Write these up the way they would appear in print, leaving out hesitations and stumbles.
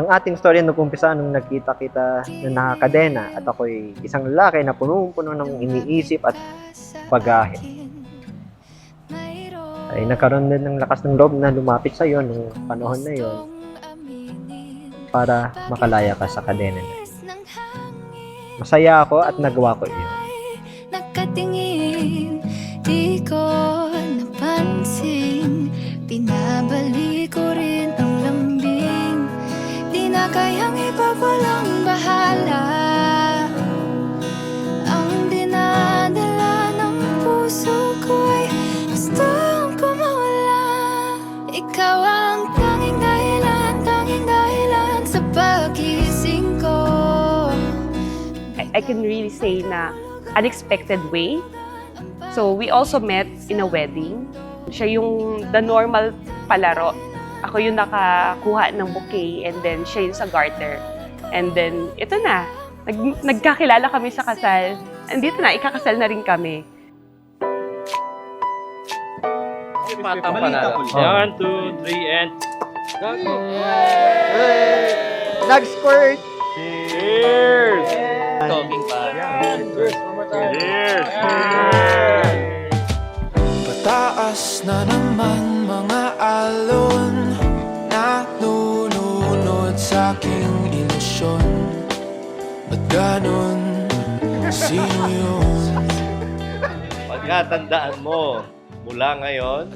Ang ating storya nag-umpisa nung nagkita kita na nakakadena at ako'y isang lalaki na punong-puno ng iniisip at bagahe. Ay nagkaroon din ng lakas ng loob na lumapit sa iyo nung panahon na yon para makalaya ka sa kadena na. Masaya ako at nagawa ko iyon. Nakatingin, di ko napansin, pinabalik ko rin ang lambing, di na kayang ipapalang bahala. Ang dinadala ng puso ko'y gustong kumawala. Ikaw ang tanging dahilan sa pagising ko. I can really say na unexpected way. So we also met in a wedding. Siya yung the normal palaro. Ako yung nakakuha ng bouquet and then siya yung sa garter. And then ito na, nagkakilala kami sa kasal. Andito na, ikakasal na rin kami. One, two, three, and go! Nag-squirt! Cheers! Talking pa. Cheers! Cheers! Pataas na naman mga alon, nalulunod sa aking ilusyon. Ba't ganon? Sino yun? Pagkatandaan mo, mula ngayon,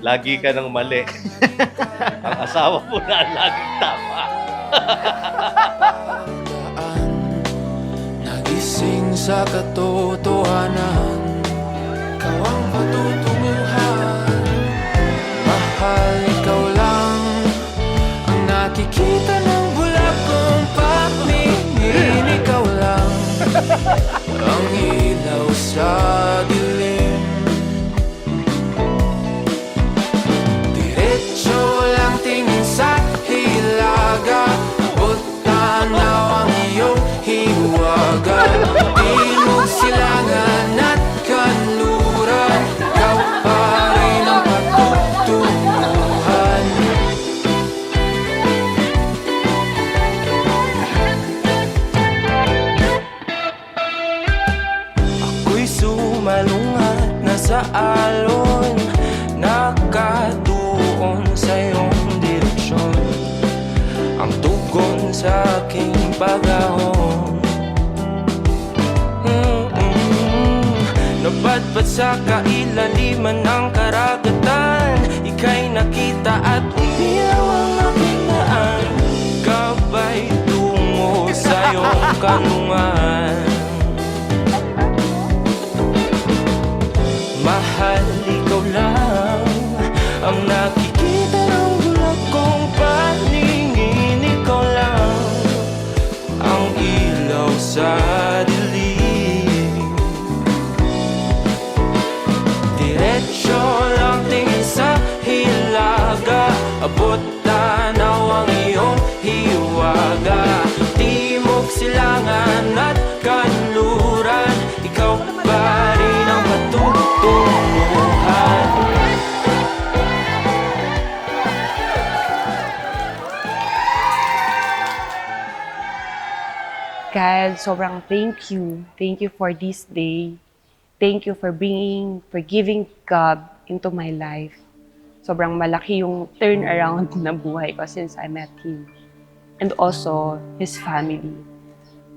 lagi ka ng mali. Ang asawa mo na laging tama. Nagising sa katotohanan, ikaw ang patutunguhan. Mahal, ikaw lang ang nakikita ng bulakong pagmingin. Ikaw lang ang ilaw sa dilim. Diretso lang tingin sa hilaga, abot tanaw ang iyong hiwaga. Di mo silangan at kanluran, ikaw pa rin ang patutunguhan. Ako'y sumalungat na sa alon, nakatuon sa iyong direksyon. Ang tugon sa aking pag-ahon, napadpad sa kailaliman ng karagatan. Ika'y nakita at umilaw ang aking daan, gabay tungo sa iyong kanungan. Mahal, ikaw lang ang nakikita ng bulakong paningin. Ikaw lang ang ilaw sa dilim. Diretso lang tingin sa hilaga, abot tanaw ang iyong hiwaga. Timog, silangan at kanluran, ikaw pa rin ang patutunguhan. God, sobrang thank you. Thank you for this day. Thank you for giving God into my life. Sobrang malaki yung turnaround ng buhay ko since I met Him. And also, His family.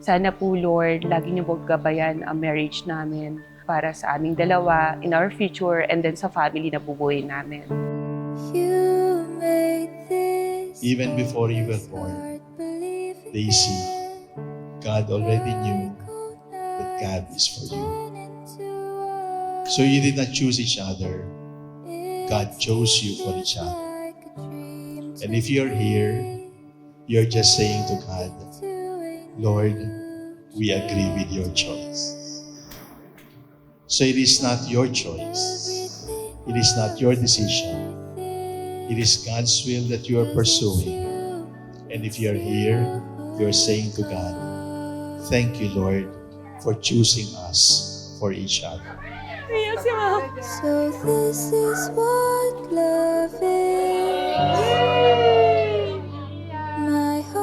Sana po, Lord, lagi niyo po gabayan ang marriage namin para sa aming dalawa, in our future, and then sa family na bubuhay namin. You made this Even before you were born, Daisy, God already knew that God is for you. So you did not choose each other. God chose you for each other. And if you're here, you're just saying to God, Lord, we agree with your choice. So it is not your choice. It is not your decision. It is God's will that you are pursuing. And if you're here, you're saying to God, thank you, Lord, for choosing us for each other. So this is what love is. My heart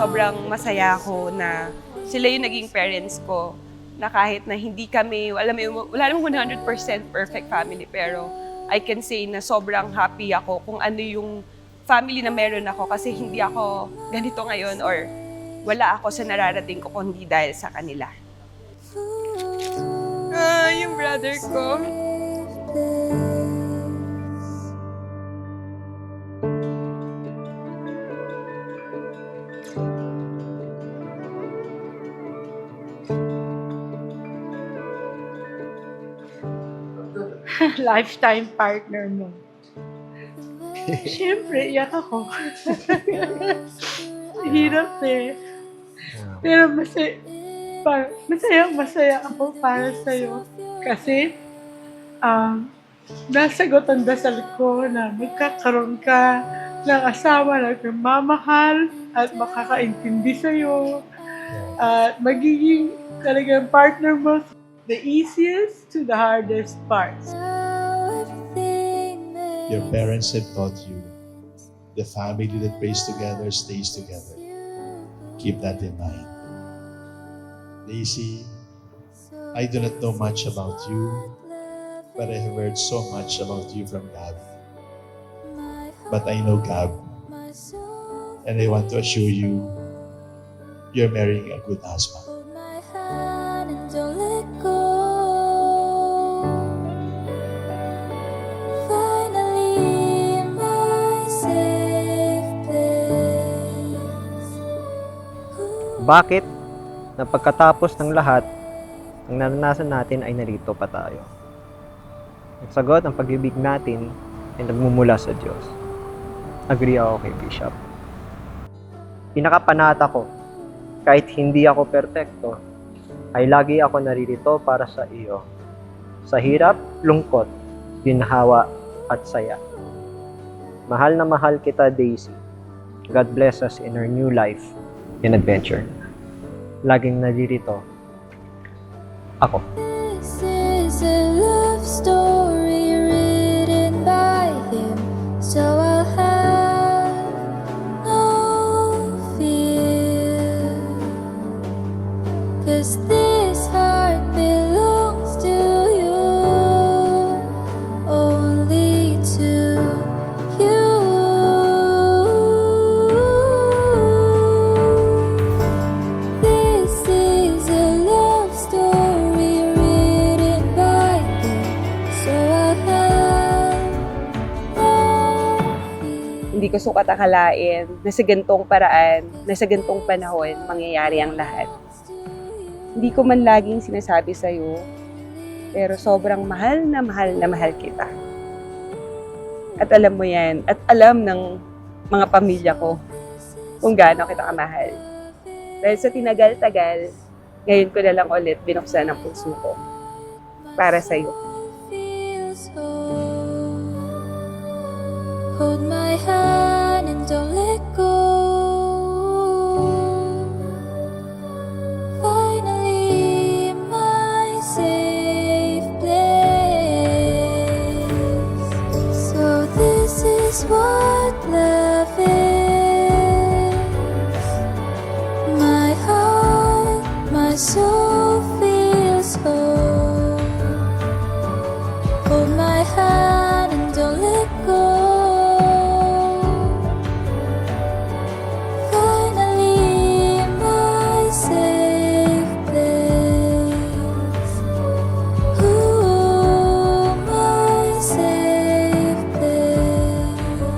sobrang masaya ako na sila yung naging parents ko. Na kahit na hindi kami, wala namang 100% perfect family, pero I can say na sobrang happy ako kung ano yung family na meron ako kasi hindi ako ganito ngayon or wala ako sa nararating ko kundi dahil sa kanila. Yung brother ko. Lifetime partner mo. Siyempre, iyak ako. Hirap eh. Pero masaya ako para sa'yo. Kasi, nasagot ang dasal ko na magkakaroon ka ng asawa na nagmamahal at makakaintindi sa'yo. At magiging talagang partner mo the easiest to the hardest parts. Your parents have taught you the family that prays together stays together. Keep that in mind. Daisy, I do not know much about you, but I have heard so much about you from God. But I know God, and I want to assure you, you're marrying a good husband. Hold my hand and don't let go. Finally, my safe place. Bakit na pagkatapos ng lahat ng naranasan natin ay narito pa tayo? Ang sagot, ang pag-ibig natin ay nagmumula sa Diyos. Agree ako kay Bishop. Pinakapanata ko, kahit hindi ako perpekto, ay lagi ako naririto para sa iyo. Sa hirap, lungkot, ginhawa at saya. Mahal na mahal kita, Daisy. God bless us in our new life and adventure. Laging naririto ako. This is a love story written by him, so I'll have no fear. 'Cause this heart belongs to you, only to you. This is a love story written by him, so I'll have no fear. Hindi ko sukat akalain na sa gantong paraan, na sa gantong panahon, mangyayari ang lahat. Hindi ko man laging sinasabi sa'yo, pero sobrang mahal na mahal kita. At alam mo yan, at alam ng mga pamilya ko kung gaano kita kamahal. Dahil sa tinagal-tagal, ngayon ko na lang ulit binuksan ang puso ko para sa'yo. Feels whole. Hold my hand and don't let go. Finally, my safe place. So this is what love is. My heart, my soul feels whole. Hold my hand and don't let go. Finally, my safe place. Ooh, my safe place.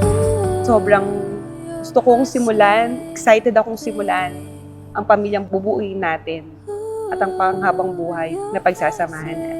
Ooh. Sobrang gusto kong simulan, excited akong simulan ang pamilyang bubuuin natin at ang panghabang buhay na pagsasamahan natin.